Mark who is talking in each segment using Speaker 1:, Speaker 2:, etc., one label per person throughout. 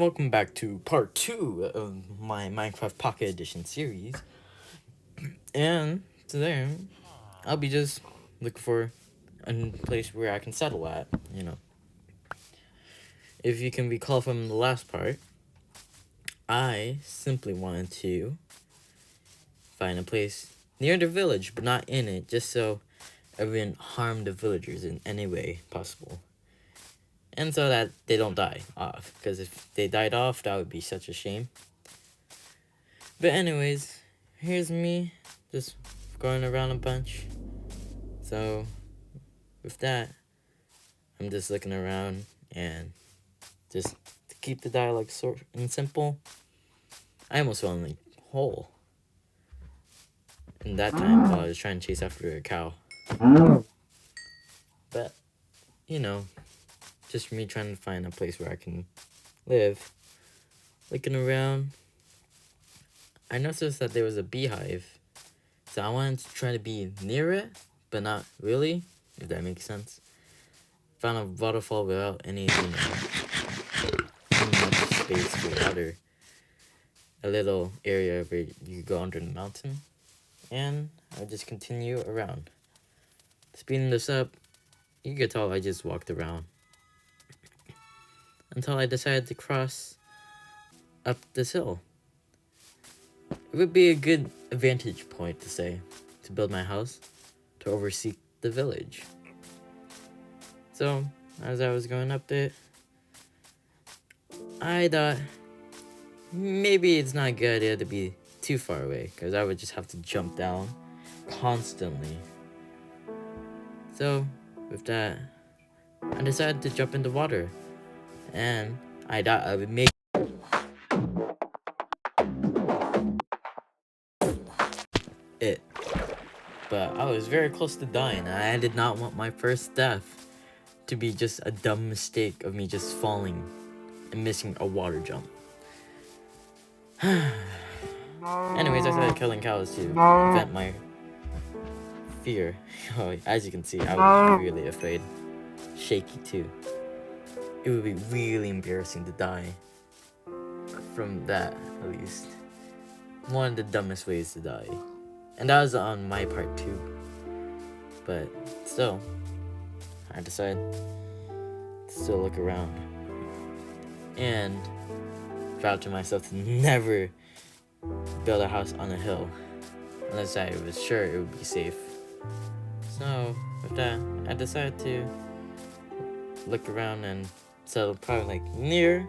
Speaker 1: welcome back to part 2 of my Minecraft Pocket Edition series. And today, I'll be just looking for a place where I can settle at, If you can recall from the last part, I simply wanted to find a place near the village, but not in it, just so I wouldn't harm the villagers in any way possible. And so that they don't die off, because if they died off, that would be such a shame. But anyways, here's me just going around a bunch. So with that, I'm just looking around and just to keep the dialogue short and simple, I almost fell in the hole. And that time while I was trying to chase after a cow. But, just me trying to find a place where I can live. Looking around, I noticed that there was a beehive. So I wanted to try to be near it, but not really, if that makes sense. Found a waterfall without any, much space for water. A little area where you go under the mountain. And I just continue around. Speeding this up, you could tell I just walked around. Until I decided to cross up this hill. It would be a good vantage point to build my house, to oversee the village. So, as I was going up there, I thought maybe it's not a good idea to be too far away, because I would just have to jump down constantly. So, with that, I decided to jump into water, and I thought I would make it. But I was very close to dying, and I did not want my first death to be just a dumb mistake of me just falling and missing a water jump. Anyways, I started killing cows to prevent my fear. As you can see, I was really afraid. Shaky too. It would be really embarrassing to die from that, at least. One of the dumbest ways to die. And that was on my part too. But still, I decided to still look around. And vowed to myself to never build a house on a hill. Unless I was sure it would be safe. So, with that, I decided to look around and settle probably near,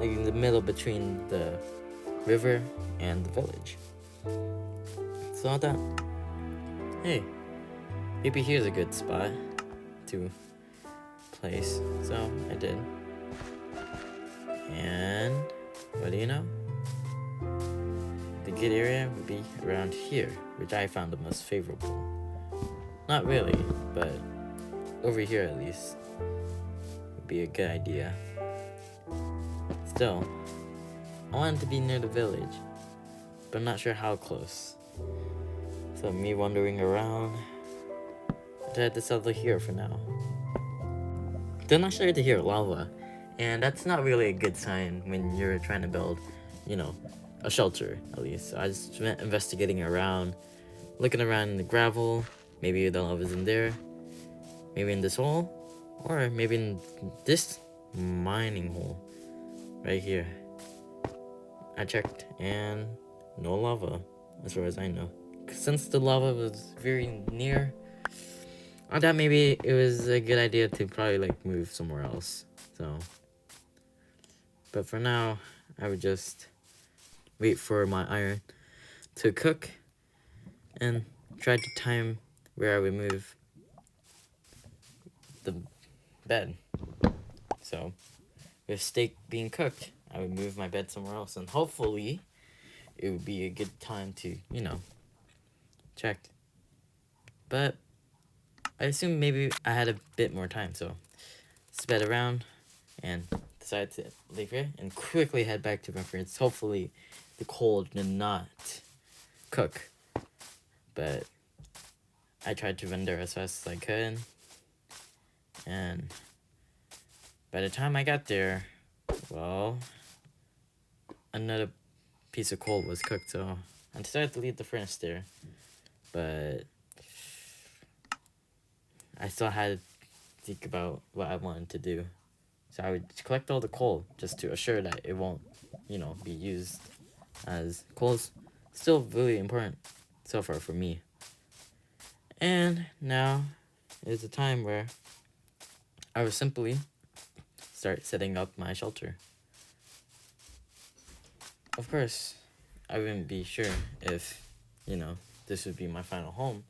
Speaker 1: in the middle between the river and the village. So I thought, hey, maybe here's a good spot to place. So I did. And what do you know? The good area would be around here, which I found the most favorable. Not really, but over here at least would be a good idea. Still, I wanted to be near the village, but I'm not sure how close. So me wandering around, I decided to settle here for now. Then I started to hear lava, and that's not really a good sign when you're trying to build, a shelter at least. So I just went investigating around, looking around in the gravel. Maybe the lava's in there, maybe in this hole, or maybe in this mining hole right here. I checked, and no lava, as far as I know. Since the lava was very near, I thought maybe it was a good idea to probably move somewhere else. So, but for now, I would just wait for my iron to cook and try to time where I would move the bed. So, with steak being cooked, I would move my bed somewhere else, and hopefully it would be a good time to, check. But I assumed maybe I had a bit more time, so sped around and decided to leave here and quickly head back to my friends. Hopefully the cold did not cook, but I tried to run there as fast as I could, and by the time I got there, well, another piece of coal was cooked, so I decided to leave the furnace there. But I still had to think about what I wanted to do. So I would collect all the coal just to assure that it won't, be used, as coal's still really important so far for me. And now is the time where I would simply start setting up my shelter. Of course, I wouldn't be sure if, this would be my final home,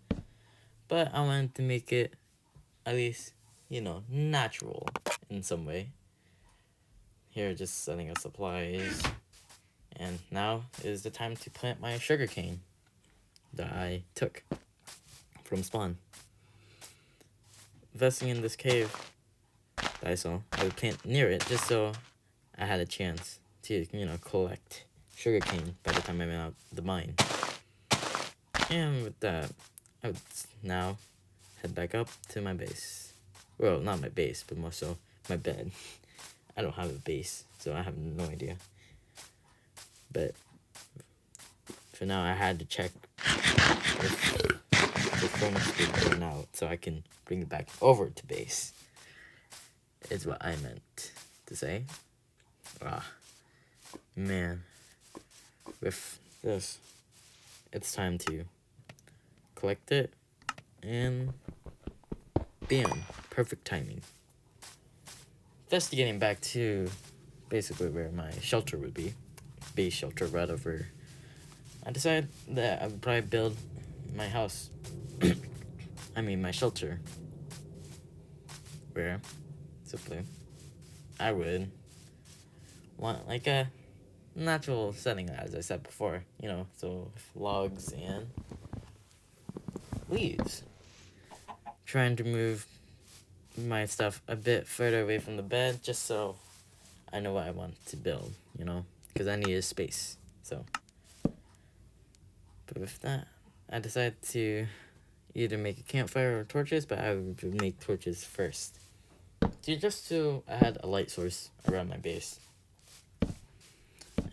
Speaker 1: but I wanted to make it at least, natural in some way. Here, just setting up supplies. And now is the time to plant my sugarcane that I took from spawn. Investing in this cave that I saw, I would plant near it just so I had a chance to, collect sugarcane by the time I went out the mine. And with that, I would now head back up to my base. Well, not my base, but more so my bed. I don't have a base, so I have no idea. But for now, I had to check if the furnace would burn out so I can bring it back over to base, is what I meant to say. Man. With this, it's time to collect it, and bam, perfect timing. Investigating back to basically where my shelter would be, base shelter right over, I decided that I would probably build my house, my shelter, where simply I would want like a natural setting, as I said before, so logs and leaves. Trying to move my stuff a bit further away from the bed just so I know what I want to build, because I needed space. So, but with that, I decided to either make a campfire or torches, but I would make torches first. Just so I had a light source around my base.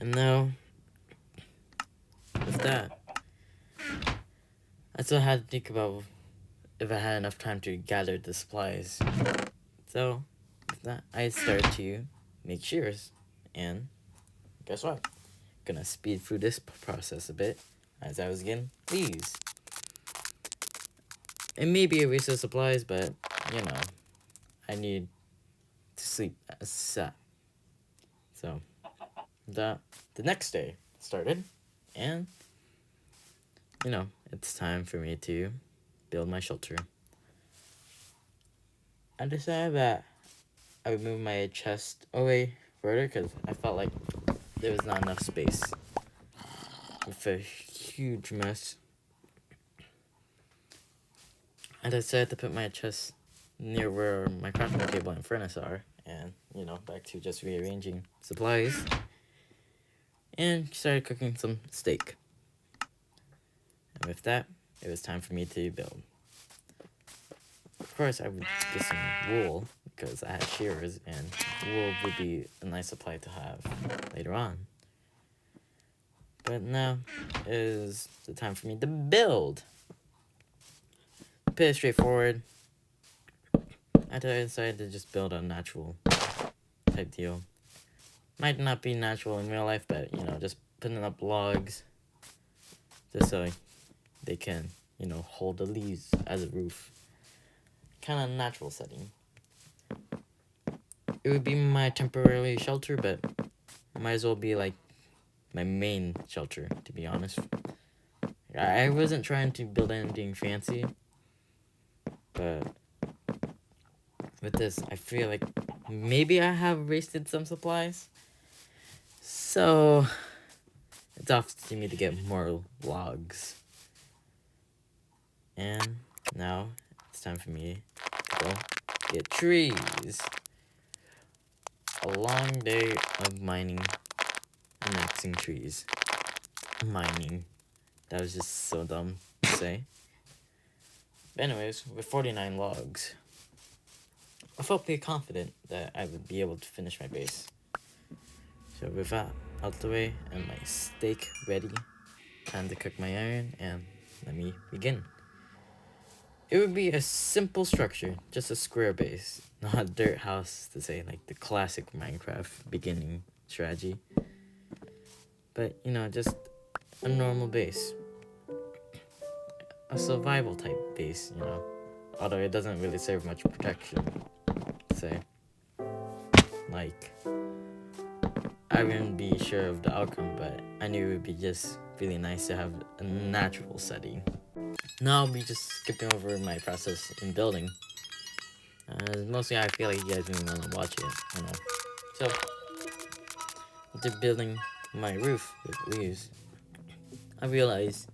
Speaker 1: And now, with that, I still had to think about if I had enough time to gather the supplies. So, with that, I started to make shears. And guess what? Gonna speed through this process a bit as I was getting these. It may be a waste of supplies, but, I need to sleep ASAP. So, the next day started, and, it's time for me to build my shelter. I decided that I would move my chest away further because I felt like there was not enough space with a huge mess. I decided to put my chest near where my crafting table and furnace are, and back to just rearranging supplies, and started cooking some steak. And with that, it was time for me to build. Of course, I would get some wool because I had shears, and wool would be a nice supply to have later on. But now is the time for me to build. Pretty straightforward. I decided to just build a natural type deal. Might not be natural in real life, but just putting up logs just so they can, hold the leaves as a roof. Kind of natural setting. It would be my temporary shelter, but it might as well be like my main shelter, to be honest. I wasn't trying to build anything fancy, but with this, I feel like maybe I have wasted some supplies. So, it's off to me to get more logs. And now, it's time for me to go get trees. A long day of mining and maxing trees. Mining. That was just so dumb to say. But anyways, with 49 logs, I felt pretty confident that I would be able to finish my base. So with that, out the way and my steak ready. Time to cook my iron and let me begin. It would be a simple structure, just a square base, not a dirt house to say, like the classic Minecraft beginning strategy. But, just a normal base. A survival type base, Although it doesn't really serve much protection, say. Like, I wouldn't be sure of the outcome, but I knew it would be just really nice to have a natural setting. Now I'll be just skipping over my process in building. Mostly I feel like you guys really want to watch it, So, after building my roof with leaves, I realized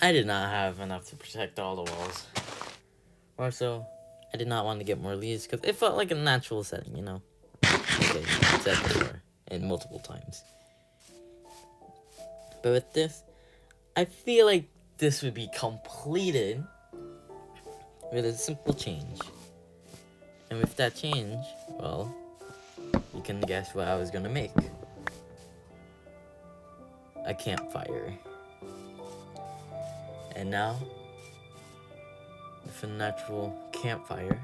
Speaker 1: I did not have enough to protect all the walls. Also, I did not want to get more leaves because it felt like a natural setting, Okay, I've said before, and multiple times. But with this, I feel like this would be completed with a simple change. And with that change, well, you can guess what I was gonna make. A campfire. And now, with a natural campfire,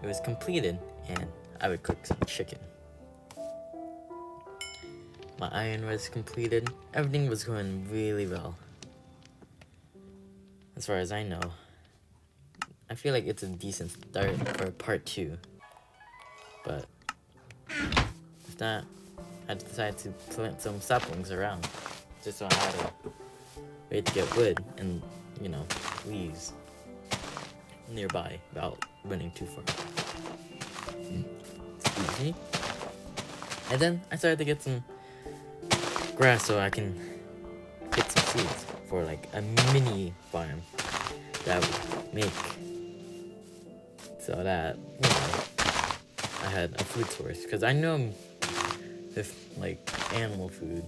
Speaker 1: it was completed, and I would cook some chicken. My iron was completed. Everything was going really well. As far as I know. I feel like it's a decent start for part 2. But with that, I decided to plant some saplings around. Just so I had a way to get wood and, leaves nearby without running too far. Excuse me. And then I started to get some grass so I can get some seeds for like a mini farm that would make so that I had a food source, because I know with like animal food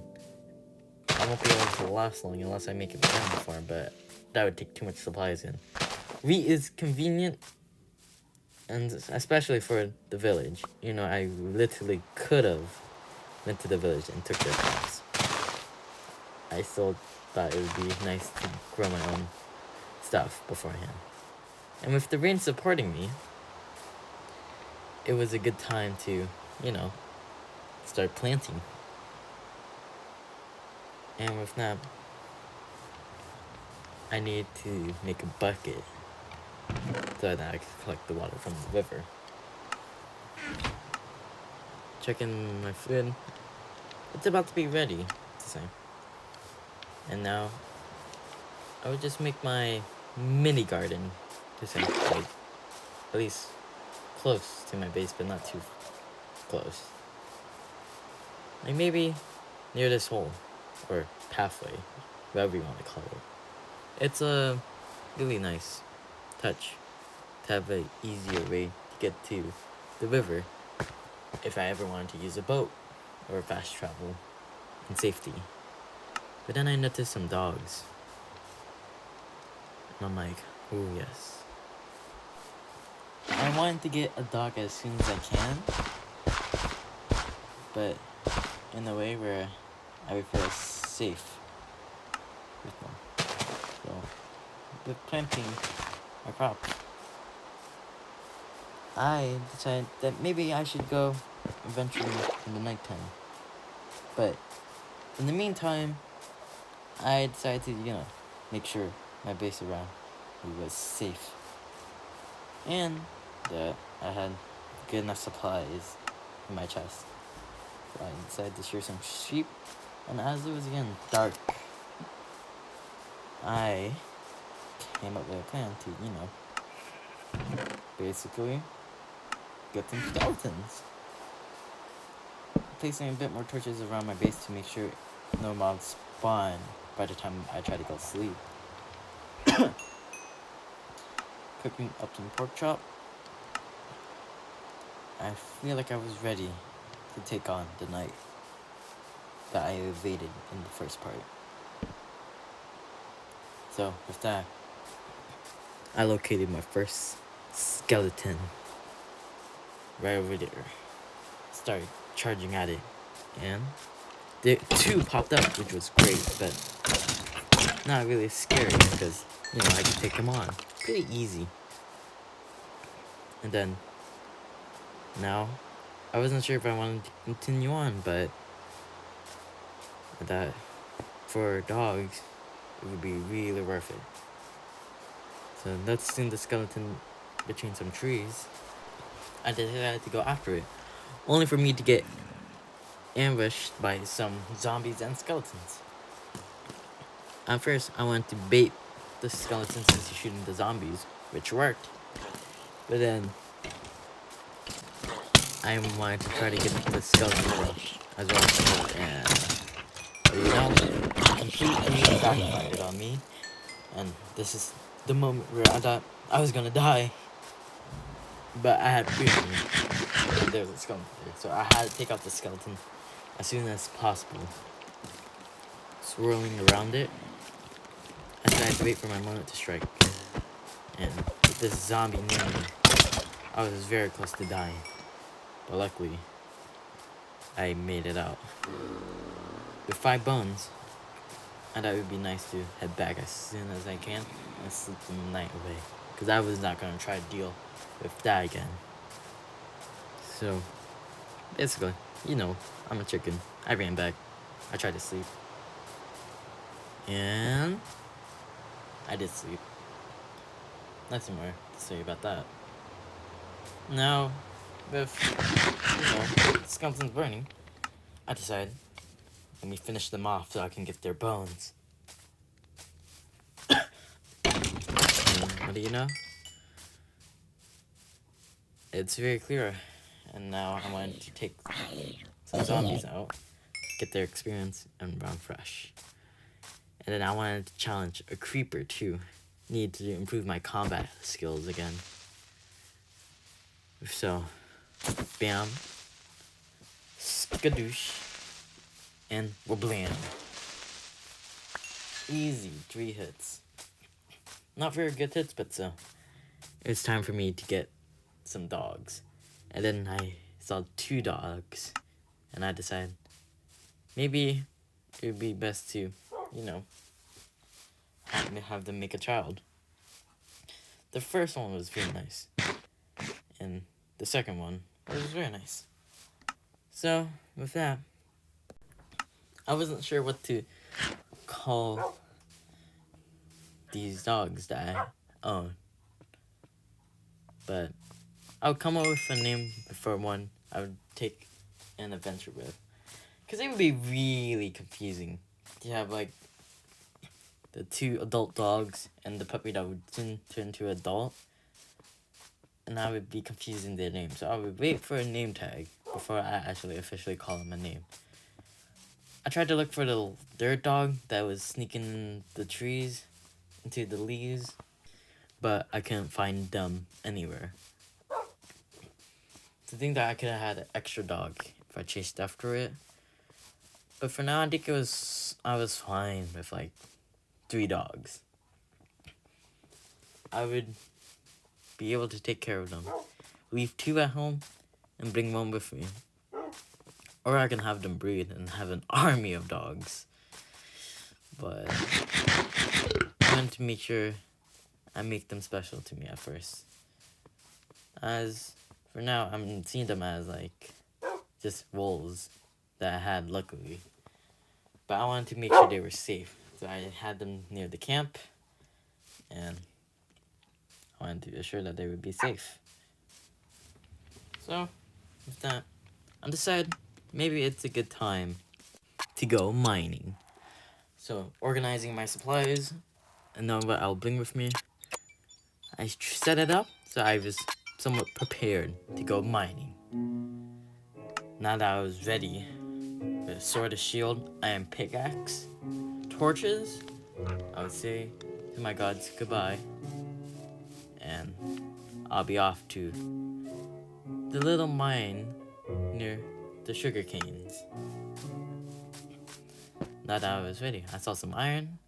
Speaker 1: I won't be able to last long unless I make an animal farm, but that would take too much supplies in. Wheat is convenient, and especially for the village. I literally could have went to the village and took their crops. I still thought it would be nice to grow my own stuff beforehand. And with the rain supporting me, it was a good time to, start planting. And with that, I need to make a bucket so that I can collect the water from the river. Checking my food. It's about to be ready, to say. And now, I would just make my mini garden, to say, like, at least close to my base, but not too close. Like maybe near this hole, or pathway, whatever you want to call it. It's a really nice touch to have an easier way to get to the river if I ever wanted to use a boat or fast travel in safety. But then I noticed some dogs. And I'm like, oh yes. I wanted to get a dog as soon as I can, but in a way where I would feel safe with them. So, with planting my crops, I decided that maybe I should go adventuring in the nighttime. But in the meantime, I decided to, make sure my base around was safe. And that I had good enough supplies in my chest. So I decided to shear some sheep, and as it was again dark, I came up with a plan to, basically get some skeletons. Placing a bit more torches around my base to make sure no mobs spawn by the time I try to go to sleep. Cooking up some pork chop. I feel like I was ready to take on the night that I evaded in the first part. So, with that, I located my first skeleton right over there. Started charging at it, and two popped up, which was great, but not really scary because, you know, I could take them on. Pretty easy. And then, now, I wasn't sure if I wanted to continue on, but that for dogs, it would be really worth it. So that's in the skeleton between some trees. I decided to go after it, only for me to get ambushed by some zombies and skeletons. At first, I wanted to bait the skeletons into shooting the zombies, which worked. But then, I wanted to try to get the skeleton as well. And, you know, completely backfired on me. And this is the moment where I thought I was gonna die. But I had freedom. There was a skeleton there, so I had to take out the skeleton as soon as possible. Swirling around it, I tried to wait for my moment to strike. And with this zombie near me, I was very close to dying. But luckily, I made it out. With 5 bones, I thought it would be nice to head back as soon as I can and sleep the night away. Because I was not going to try to deal with that again. So, basically, you know, I'm a chicken. I ran back. I tried to sleep. And I did sleep. Nothing more to say about that. Now, with, you know, the skeletons burning, I decided, let me finish them off so I can get their bones. And what do you know? It's very clear. And now I wanted to take some zombies out, get their experience, and run fresh. And then I wanted to challenge a creeper too. Need to improve my combat skills again. So, bam, skadoosh, and wablam. Easy, 3 hits. Not very good hits, but so. It's time for me to get some dogs. And then I saw 2 dogs. And I decided, maybe it would be best to, you know, have them make a child. The first one was very nice. And the second one was very nice. So, with that, I wasn't sure what to call these dogs that I own. But I would come up with a name for one I would take an adventure with. Because it would be really confusing to have, like, the 2 adult dogs and the puppy that would soon turn to adult. And I would be confusing their name. So I would wait for a name tag before I actually officially call them a name. I tried to look for the third dog that was sneaking in the trees, into the leaves, but I couldn't find them anywhere. To think that I could have had an extra dog if I chased after it. But for now, I think I was fine with like 3 dogs. I would be able to take care of them. Leave 2 at home and bring 1 with me. Or I can have them breed and have an army of dogs. But I want to make sure I make them special to me at first. As for now, I'm seeing them as like just wolves that I had luckily. But I wanted to make sure they were safe. So I had them near the camp. And I wanted to assure that they would be safe. So, with that, I decided maybe it's a good time to go mining. So, organizing my supplies and knowing what I'll bring with me, I set it up so I was somewhat prepared to go mining. Now that I was ready with a sword, a shield, iron pickaxe, torches, I would say to my gods goodbye. And I'll be off to the little mine near the sugar canes. Now that I was ready, I saw some iron.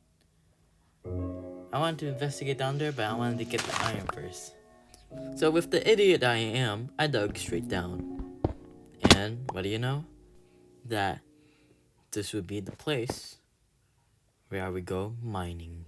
Speaker 1: I wanted to investigate down there, but I wanted to get the iron first. So with the idiot I am, I dug straight down. And what do you know? That this would be the place where I would go mining.